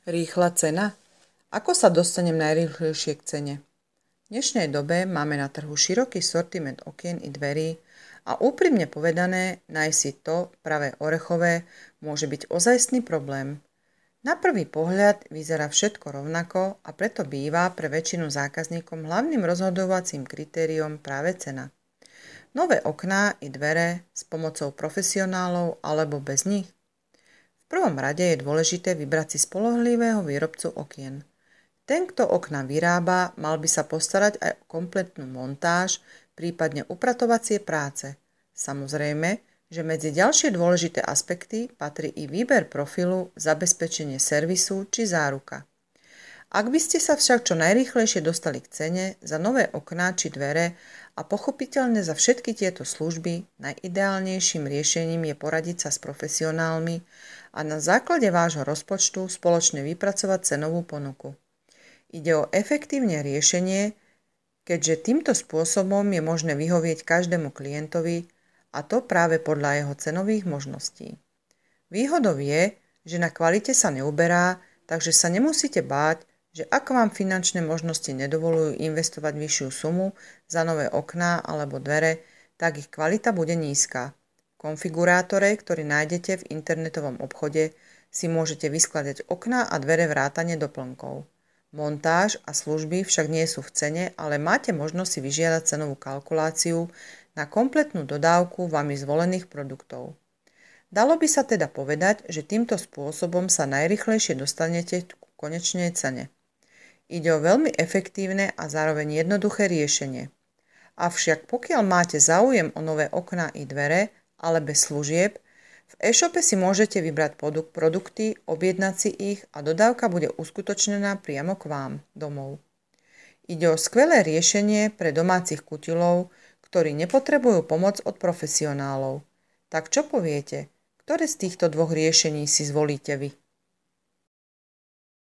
Rýchla cena? Ako sa dostanem najrýchlejšie k cene? V dnešnej dobe máme na trhu široký sortiment okien i dverí a úprimne povedané, nájsť si to práve orechové môže byť ozajstný problém. Na prvý pohľad vyzerá všetko rovnako a preto býva pre väčšinu zákazníkov hlavným rozhodovacím kritériom práve cena. Nové okná i dvere s pomocou profesionálov alebo bez nich? V prvom rade je dôležité vybrať si spoľahlivého výrobcu okien. Ten, kto okná vyrába, mal by sa postarať aj o kompletnú montáž, prípadne upratovacie práce. Samozrejme, že medzi ďalšie dôležité aspekty patrí i výber profilu, zabezpečenie servisu či záruka. Ak by ste sa však čo najrýchlejšie dostali k cene za nové okná či dvere a pochopiteľne za všetky tieto služby, najideálnejším riešením je poradiť sa s profesionálmi a na základe vášho rozpočtu spoločne vypracovať cenovú ponuku. Ide o efektívne riešenie, keďže týmto spôsobom je možné vyhovieť každému klientovi a to práve podľa jeho cenových možností. Výhodou je, že na kvalite sa neuberá, takže sa nemusíte báť, že ak vám finančné možnosti nedovolujú investovať vyššiu sumu za nové okná alebo dvere, tak ich kvalita bude nízka. V konfigurátore, ktorý nájdete v internetovom obchode, si môžete vyskladať okná a dvere vrátane doplnkov. Montáž a služby však nie sú v cene, ale máte možnosť si vyžiadať cenovú kalkuláciu na kompletnú dodávku vami zvolených produktov. Dalo by sa teda povedať, že týmto spôsobom sa najrýchlejšie dostanete k konečnej cene. Ide o veľmi efektívne a zároveň jednoduché riešenie. Avšak pokiaľ máte záujem o nové okná i dvere, ale bez služieb, v e-shope si môžete vybrať produkty, objednať si ich a dodávka bude uskutočnená priamo k vám domov. Ide o skvelé riešenie pre domácich kutilov, ktorí nepotrebujú pomoc od profesionálov. Tak čo poviete? Ktoré z týchto dvoch riešení si zvolíte vy?